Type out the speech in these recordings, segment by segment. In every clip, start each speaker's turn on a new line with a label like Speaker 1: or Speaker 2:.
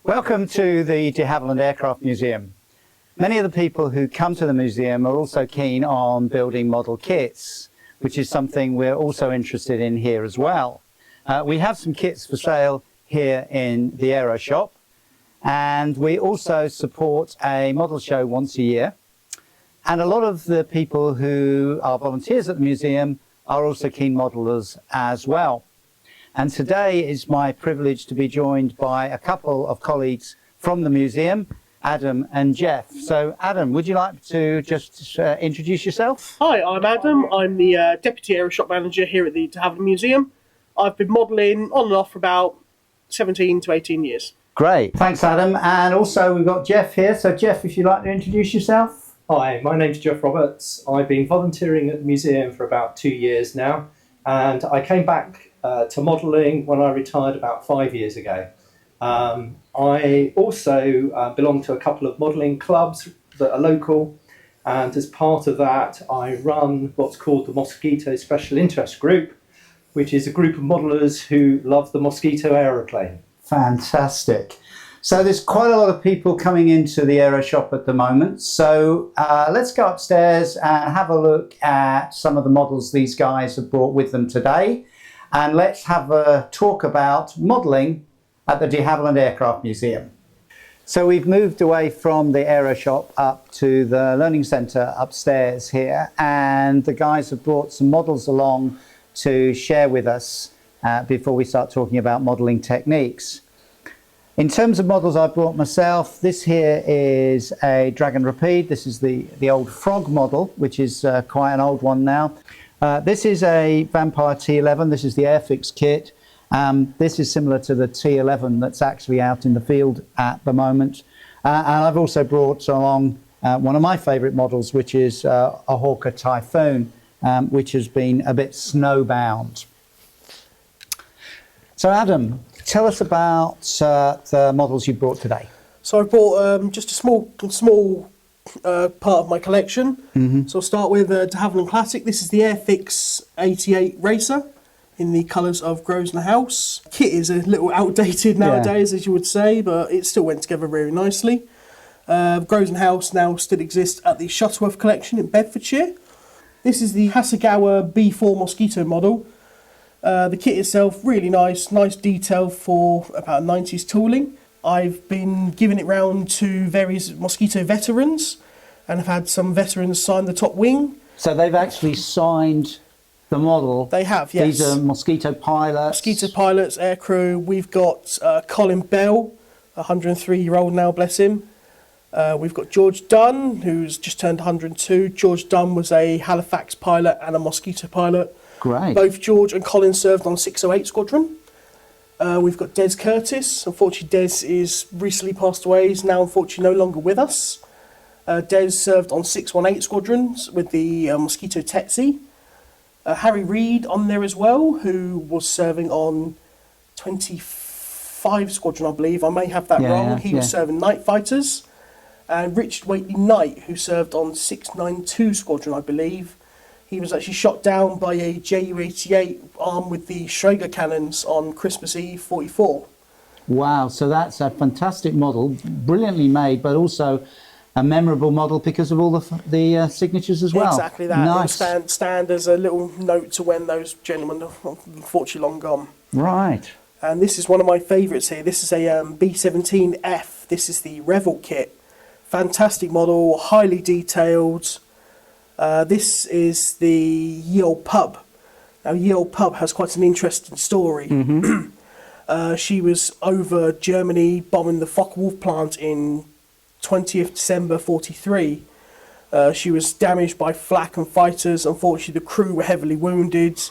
Speaker 1: Welcome to the Havilland Aircraft Museum. Many of the people who come to the museum are also keen on building model kits, which is something we're also interested in here as well. We have some kits for sale here in the Aeroshop, and we also support a model show once a year. And a lot of the people who are volunteers at the museum are also keen modelers as well. And today is my privilege to be joined by a couple of colleagues from the museum, Adam and Jeff. So Adam, would you like to just introduce yourself?
Speaker 2: Hi, I'm Adam. I'm the Deputy Aeroshop Manager here at the Havilland Museum. I've been modelling on and off for about 17 to 18 years.
Speaker 1: Great, thanks Adam. And also we've got Jeff here. So Jeff, if you'd like to introduce yourself.
Speaker 3: Hi, my name's Jeff Roberts. I've been volunteering at the museum for about 2 years now, and I came back to modelling when I retired about 5 years ago. I also belong to a couple of modelling clubs that are local, and as part of that I run what's called the Mosquito Special Interest Group, which is a group of modellers who love the Mosquito aeroplane.
Speaker 1: Fantastic. So there's quite a lot of people coming into the Aeroshop at the moment. So let's go upstairs and have a look at some of the models these guys have brought with them today. And let's have a talk about modelling at the De Havilland Aircraft Museum. So we've moved away from the Aeroshop up to the Learning Centre upstairs here. And the guys have brought some models along to share with us before we start talking about modelling techniques. In terms of models I brought myself, this here is a Dragon Rapide. This is the old Frog model, which is quite an old one now. This is a Vampire T11. This is the Airfix kit. This is similar to the T11 that's actually out in the field at the moment. And I've also brought along one of my favourite models, which is a Hawker Typhoon, which has been a bit snowbound. So Adam, tell us about the models you brought today.
Speaker 2: So I brought just a small part of my collection. So I'll start with De Havilland Classic. This is the Airfix 88 Racer in the colours of Grosvenor House. Kit is a little outdated nowadays, as you would say, but it still went together very nicely. Grosvenor House now still exists at the Shuttleworth collection in Bedfordshire. This is the Hasegawa B4 Mosquito model. The kit itself, really nice detail for about 90s tooling. I've been giving it round to various Mosquito veterans and have had some veterans sign the top wing.
Speaker 1: So they've actually signed the model?
Speaker 2: They have, yes.
Speaker 1: These are Mosquito pilots?
Speaker 2: Mosquito pilots, aircrew. We've got Colin Bell, a 103-year-old now, bless him. We've got George Dunn, who's just turned 102. George Dunn was a Halifax pilot and a Mosquito pilot.
Speaker 1: Great.
Speaker 2: Both George and Colin served on 608 Squadron. We've got Des Curtis. Unfortunately, Des is recently passed away. He's now unfortunately no longer with us. Des served on 618 Squadrons with the Mosquito Tetsi. Harry Reid on there as well, who was serving on 25 Squadron, I believe. I may have that wrong. He was serving Night Fighters. And Richard Whately Knight, who served on 692 Squadron, I believe. He was actually shot down by a Ju-88 armed with the Schrager cannons on Christmas Eve 44.
Speaker 1: Wow, so that's a fantastic model, brilliantly made, but also a memorable model because of all the signatures as well.
Speaker 2: Exactly that.
Speaker 1: Nice.
Speaker 2: It'll stand as a little note to when those gentlemen are unfortunately long gone.
Speaker 1: Right.
Speaker 2: And this is one of my favourites here. This is a B-17F. This is the Revel kit. Fantastic model, highly detailed. This is the Ye Olde Pub. Now, Ye Olde Pub has quite an interesting story. She was over Germany bombing the Focke-Wulf plant in 20th December 43. She was damaged by flak and fighters. Unfortunately, the crew were heavily wounded.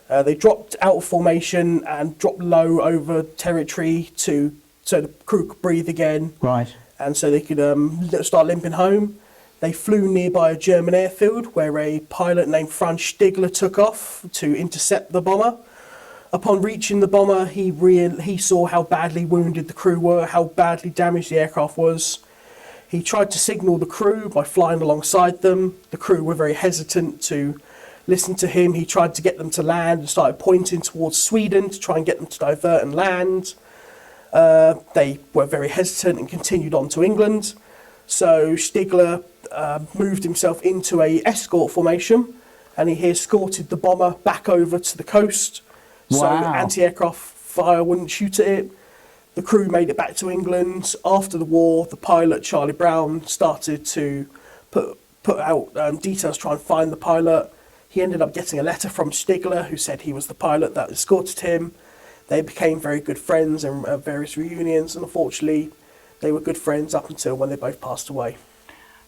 Speaker 2: They dropped out of formation and dropped low over territory so the crew could breathe again.
Speaker 1: Right.
Speaker 2: And so they could start limping home. They flew nearby a German airfield where a pilot named Franz Stigler took off to intercept the bomber. Upon reaching the bomber, he saw how badly wounded the crew were, how badly damaged the aircraft was. He tried to signal the crew by flying alongside them. The crew were very hesitant to listen to him. He tried to get them to land and started pointing towards Sweden to try and get them to divert and land. They were very hesitant and continued on to England. So Stigler moved himself into a escort formation, and he escorted the bomber back over to the coast. So
Speaker 1: Wow.
Speaker 2: anti-aircraft fire wouldn't shoot at it. The crew made it back to England. After the war, the pilot, Charlie Brown, started to put out details, try and find the pilot. He ended up getting a letter from Stigler, who said he was the pilot that escorted him. They became very good friends and various reunions, and unfortunately, they were good friends up until when they both passed away.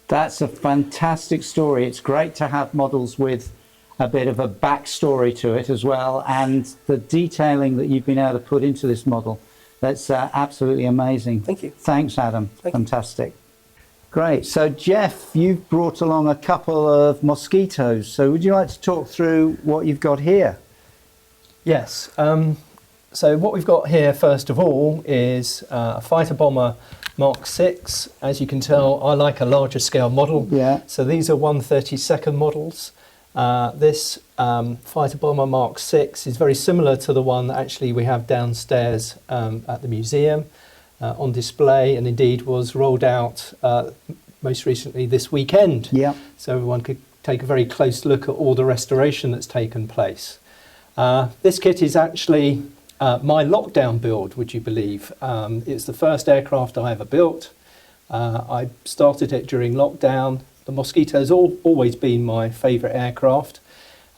Speaker 1: That's a fantastic story. It's great to have models with a bit of a backstory to it as well, and the detailing that you've been able to put into this model. That's absolutely amazing.
Speaker 2: Thank you.
Speaker 1: Thanks, Adam.
Speaker 2: Thank you.
Speaker 1: Fantastic. Great. So, Jeff, you've brought along a couple of Mosquitos. So would you like to talk through what you've got here?
Speaker 3: Yes. So what we've got here, first of all, is a fighter bomber Mark 6. As you can tell, I like a larger scale model.
Speaker 1: Yeah.
Speaker 3: So these are 1/32 models. This fighter bomber Mark 6 is very similar to the one that actually we have downstairs at the museum on display, and indeed was rolled out most recently this weekend.
Speaker 1: Yeah.
Speaker 3: So everyone could take a very close look at all the restoration that's taken place. This kit is actually my lockdown build, would you believe. It's the first aircraft I ever built. I started it during lockdown. The Mosquito's always been my favourite aircraft.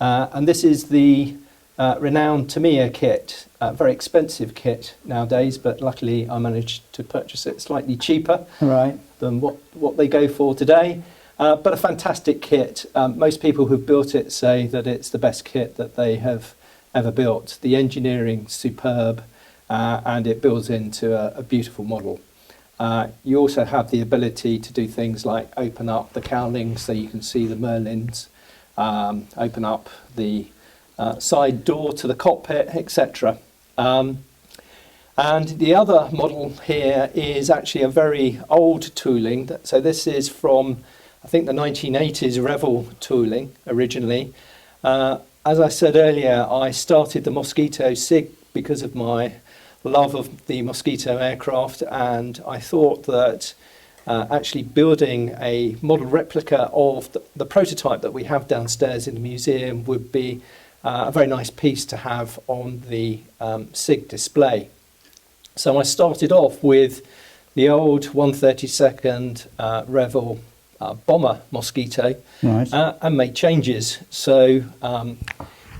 Speaker 3: And this is the renowned Tamiya kit, a very expensive kit nowadays, but luckily I managed to purchase it slightly cheaper
Speaker 1: Right.
Speaker 3: than what they go for today. But a fantastic kit. Most people who've built it say that it's the best kit that they have ever built. The engineering's superb, and it builds into a beautiful model. You also have the ability to do things like open up the cowlings so you can see the Merlins, open up the side door to the cockpit, etc. And the other model here is actually a very old tooling. So this is from, I think, the 1980s Revell tooling originally. As I said earlier, I started the Mosquito SIG because of my love of the Mosquito aircraft, and I thought that actually building a model replica of the prototype that we have downstairs in the museum would be a very nice piece to have on the SIG display. So I started off with the old 1/32 Revell bomber Mosquito,
Speaker 1: Right.
Speaker 3: and made changes. So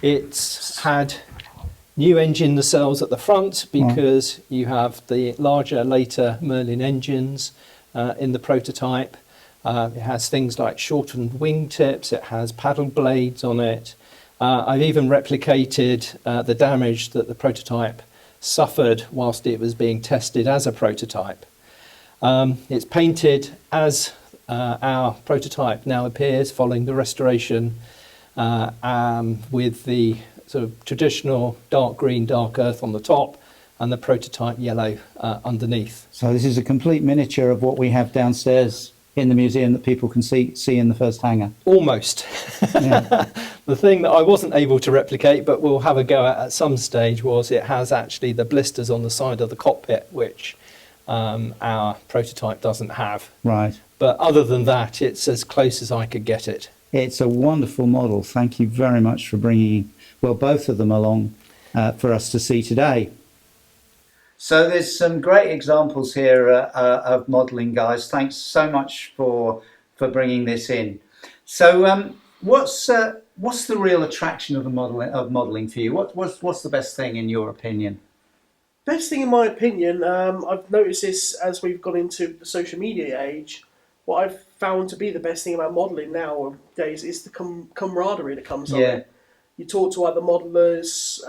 Speaker 3: it's had new engine nacelles at the front because you have the larger, later Merlin engines in the prototype. It has things like shortened wingtips, it has paddle blades on it. I've even replicated the damage that the prototype suffered whilst it was being tested as a prototype. It's painted as our prototype now appears following the restoration, with the sort of traditional dark green, dark earth on the top and the prototype yellow underneath.
Speaker 1: So this is a complete miniature of what we have downstairs in the museum that people can see in the first hangar.
Speaker 3: Almost.
Speaker 1: Yeah.
Speaker 3: The thing that I wasn't able to replicate, but we'll have a go at some stage, was it has actually the blisters on the side of the cockpit, which our prototype doesn't have.
Speaker 1: Right.
Speaker 3: But other than that, it's as close as I could get it.
Speaker 1: It's a wonderful model. Thank you very much for bringing, well, both of them along for us to see today. So there's some great examples here of modelling, guys. Thanks so much for bringing this in. So what's the real attraction of modelling for you? What's the best thing in your opinion?
Speaker 2: Best thing in my opinion, I've noticed this as we've gone into the social media age. What I've found to be the best thing about modelling nowadays is the camaraderie that comes on it. You talk to other modellers,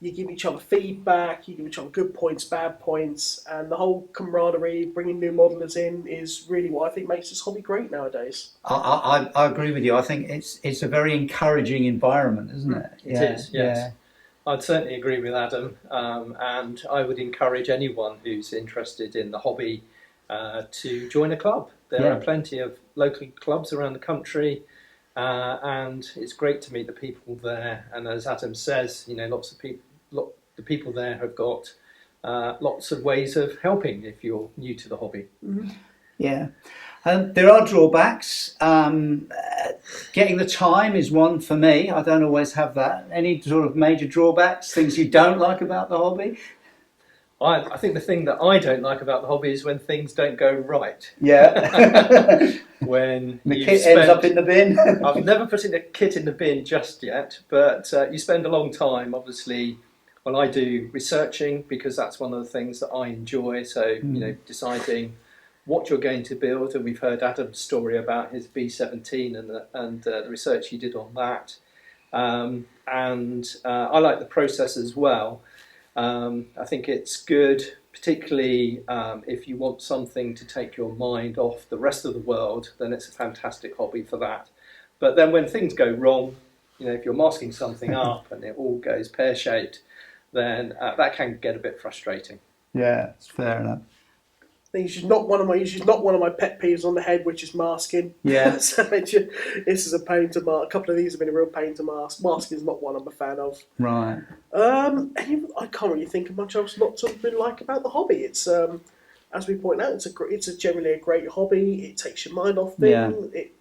Speaker 2: you give each other feedback, you give each other good points, bad points, and the whole camaraderie, bringing new modellers in, is really what I think makes this hobby great nowadays.
Speaker 1: I agree with you. I think it's a very encouraging environment, isn't it?
Speaker 3: It is, yes. Yeah. I'd certainly agree with Adam, and I would encourage anyone who's interested in the hobby to join a club. There are plenty of local clubs around the country, and it's great to meet the people there. And as Adam says, lots of people, the people there have got lots of ways of helping if you're new to the hobby.
Speaker 1: Yeah. There are drawbacks. Getting the time is one for me. I don't always have that. Any sort of major drawbacks, things you don't like about the hobby?
Speaker 3: I think the thing that I don't like about the hobby is when things don't go right.
Speaker 1: Yeah.
Speaker 3: When
Speaker 1: The kit ends up in the bin.
Speaker 3: I've never put in a kit in the bin just yet, but you spend a long time, obviously, when I do researching, because that's one of the things that I enjoy. So, you know, deciding what you're going to build, and we've heard Adam's story about his B-17 and the research he did on that. I like the process as well. I think it's good, particularly if you want something to take your mind off the rest of the world, then it's a fantastic hobby for that. But then when things go wrong, you know, if you're masking something up and it all goes pear-shaped, then that can get a bit frustrating.
Speaker 1: Yeah, it's fair enough.
Speaker 2: He's just not one of my pet peeves on the head, which is masking.
Speaker 1: Yeah.
Speaker 2: So this is a pain to mask. A couple of these have been a real pain to mask. Masking is not one I'm a fan of.
Speaker 1: Right.
Speaker 2: I can't really think of much else not to really like about the hobby. It's as we point out, it's generally a great hobby. It takes your mind off things.
Speaker 1: Yeah.
Speaker 2: It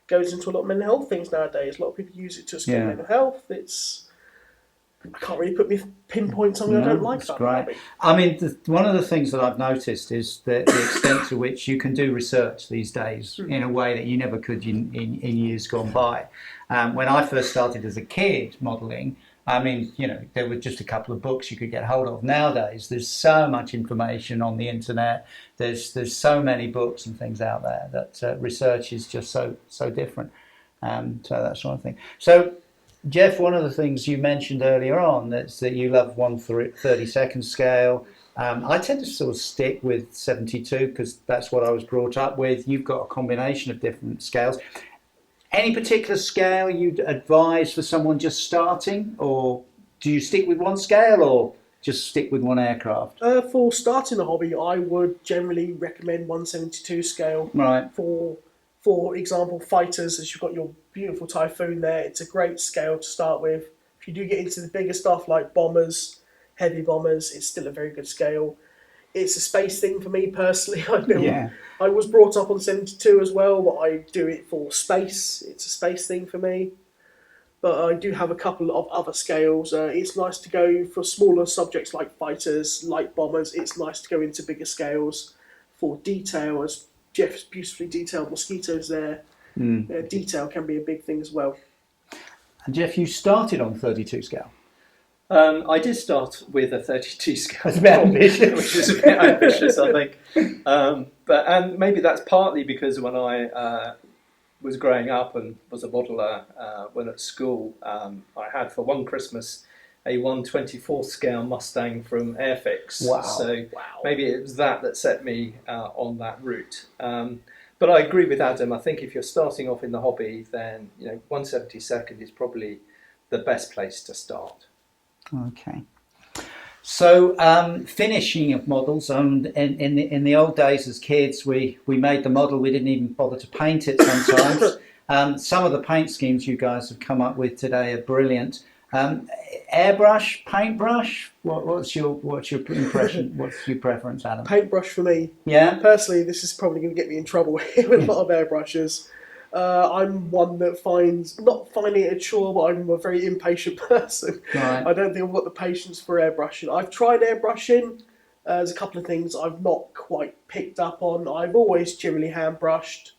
Speaker 2: goes into a lot of mental health things nowadays. A lot of people use it to escape mental health. I can't really pinpoint something I don't like about the hobby.
Speaker 1: I mean, one of the things that I've noticed is the extent to which you can do research these days in a way that you never could in years gone by. When I first started as a kid modelling, I mean, you know, there were just a couple of books you could get hold of. Nowadays, there's so much information on the internet. There's so many books and things out there that research is just so different. So that sort of thing. So, Jeff, one of the things you mentioned earlier on that's that you love 1/32 scale. I tend to sort of stick with 72 because that's what I was brought up with. You've got a combination of different scales. Any particular scale you'd advise for someone just starting, or do you stick with one scale or just stick with one aircraft?
Speaker 2: For starting a hobby, I would generally recommend 172 scale.
Speaker 1: Right.
Speaker 2: For example, fighters, as you've got your beautiful Typhoon there, it's a great scale to start with. If you do get into the bigger stuff like bombers, heavy bombers, it's still a very good scale. It's a space thing for me personally. I was brought up on 72 as well, but I do it for space. It's a space thing for me. But I do have a couple of other scales. It's nice to go for smaller subjects like fighters, like bombers. It's nice to go into bigger scales for detail, as Jeff's beautifully detailed Mosquitoes there. Detail can be a big thing as well.
Speaker 1: And Jeff, you started on 32 scale.
Speaker 3: I did start with a 32 scale.
Speaker 1: That's a bit ambitious.
Speaker 3: Which is a bit ambitious, I think. And maybe that's partly because when I was growing up and was a modeller when at school, I had for one Christmas a 1/24 scale Mustang from Airfix.
Speaker 1: Wow.
Speaker 3: So maybe it was that set me on that route. But I agree with Adam. I think if you're starting off in the hobby, then 1/72 is probably the best place to start.
Speaker 1: Okay. So finishing of models, in the old days as kids, we made the model. We didn't even bother to paint it sometimes. Some of the paint schemes you guys have come up with today are brilliant. Airbrush, paintbrush. What's your impression? What's your preference, Adam?
Speaker 2: Paintbrush for me.
Speaker 1: Yeah.
Speaker 2: Personally, this is probably going to get me in trouble with a lot of airbrushes. I'm one that not finding it a chore, but I'm a very impatient person.
Speaker 1: Right.
Speaker 2: I don't think I've got the patience for airbrushing. I've tried airbrushing. There's a couple of things I've not quite picked up on. I've always generally hand brushed,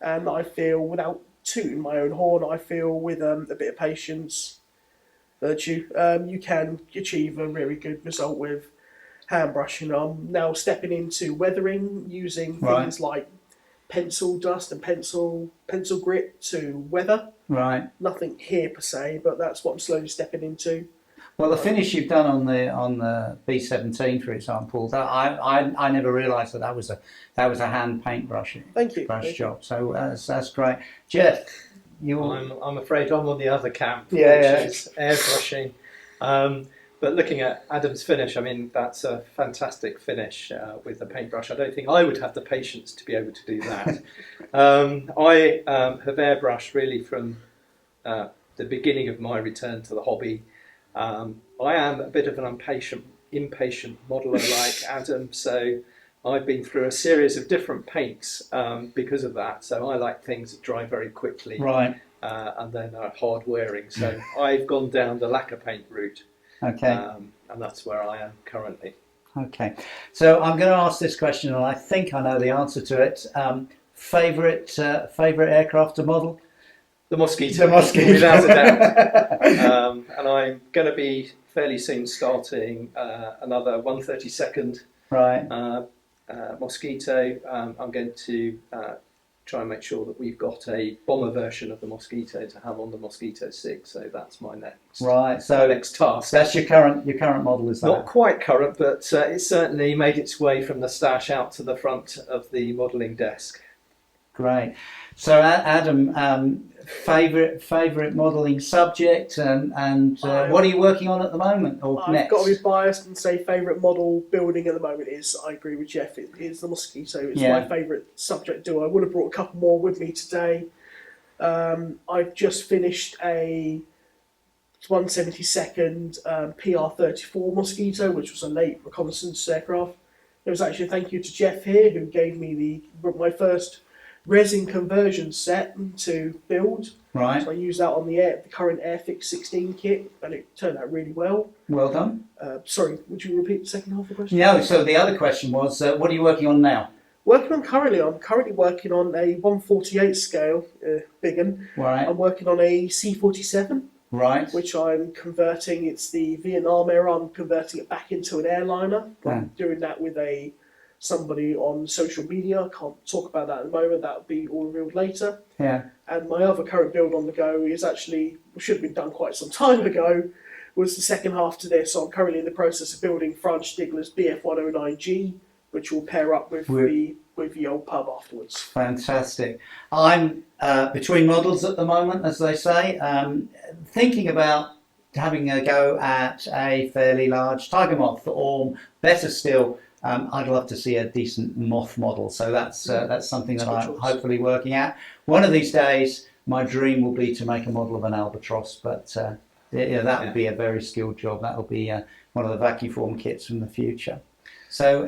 Speaker 2: and I feel, without tooting my own horn, I feel with a bit of patience, virtue, you can achieve a very good result with hand brushing. I'm now stepping into weathering, using things like pencil dust and pencil grit to weather.
Speaker 1: Right.
Speaker 2: Nothing here per se, but that's what I'm slowly stepping into.
Speaker 1: Well, the finish you've done on the B-17, for example, that I never realised that was a hand paintbrush.
Speaker 2: Thank you.
Speaker 1: Brush job. So that's great, Jeff.
Speaker 3: I'm afraid I'm on the other camp,
Speaker 1: which
Speaker 3: is airbrushing. But looking at Adam's finish, I mean, that's a fantastic finish with the paintbrush. I don't think I would have the patience to be able to do that. I have airbrushed really from the beginning of my return to the hobby. I am a bit of an impatient impatient modeler like Adam, so I've been through a series of different paints because of that. So I like things that dry very quickly,
Speaker 1: Right.
Speaker 3: And then are hard wearing. So I've gone down the lacquer paint route,
Speaker 1: Okay.
Speaker 3: and that's where I am currently.
Speaker 1: Okay. So I'm going to ask this question, and I think I know the answer to it. Favorite aircraft to model?
Speaker 3: The Mosquito.
Speaker 1: The Mosquito.
Speaker 3: Without a doubt. And I'm going to be fairly soon starting another 132nd
Speaker 1: Right.
Speaker 3: Mosquito. I'm going to try and make sure that we've got a bomber version of the Mosquito to have on the Mosquito 6. So that's my next
Speaker 1: Right. So
Speaker 3: next task.
Speaker 1: that's your current model, is that?
Speaker 3: Not quite current, but it certainly made its way from the stash out to the front of the modelling desk.
Speaker 1: Great. So Adam, favorite modelling subject, and what are you working on at the moment or
Speaker 2: I've
Speaker 1: next?
Speaker 2: got to be biased and say favourite model building at the moment is, I agree with Jeff, it is the Mosquito. It's my favourite subject do. I would have brought a couple more with me today. I've just finished a 172nd PR-34 Mosquito, which was a late reconnaissance aircraft. There was actually a thank you to Jeff here, who gave me my first resin conversion set to build.
Speaker 1: Right.
Speaker 2: So I used that on the current Airfix 16 kit, and it turned out really well.
Speaker 1: Well done.
Speaker 2: Sorry, would you repeat the second half of the question?
Speaker 1: No. So the other question was, what are you working on now?
Speaker 2: I'm currently working on a 148 scale, big one.
Speaker 1: Right.
Speaker 2: I'm working on a C-47.
Speaker 1: Right.
Speaker 2: Which I'm converting. It's the Vietnam era. I'm converting it back into an airliner. I'm doing that with somebody on social media. I can't talk about that at the moment. That'll be all revealed later.
Speaker 1: Yeah.
Speaker 2: And my other current build on the go is actually, should have been done quite some time ago, was the second half to this. So I'm currently in the process of building Franz Stigler's BF-109G, which will pair up with the old pub afterwards.
Speaker 1: Fantastic. I'm between models at the moment, as they say, thinking about having a go at a fairly large tiger moth, or better still, I'd love to see a decent moth model. So that's something that I'm hopefully working at. One of these days, my dream will be to make a model of an albatross, but that would be a very skilled job. That will be one of the vacuform kits from the future. So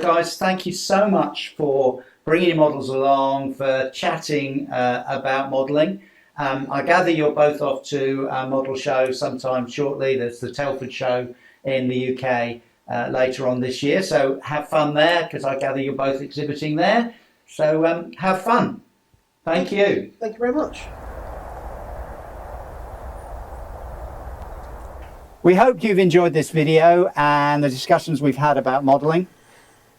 Speaker 1: guys, thank you so much for bringing your models along, for chatting about modelling. I gather you're both off to a model show sometime shortly. There's the Telford show in the UK later on this year. So have fun there, because I gather you're both exhibiting there. So have fun. Thank you.
Speaker 2: Thank you very much.
Speaker 1: We hope you've enjoyed this video and the discussions we've had about modelling.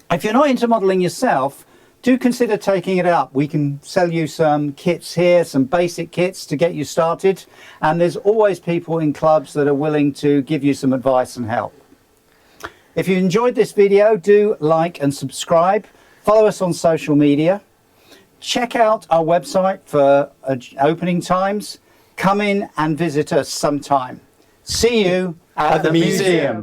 Speaker 1: If you're not into modelling yourself, do consider taking it up. We can sell you some kits here, some basic kits to get you started. And there's always people in clubs that are willing to give you some advice and help. If you enjoyed this video, do like and subscribe. Follow us on social media. Check out our website for opening times. Come in and visit us sometime. See you at the museum.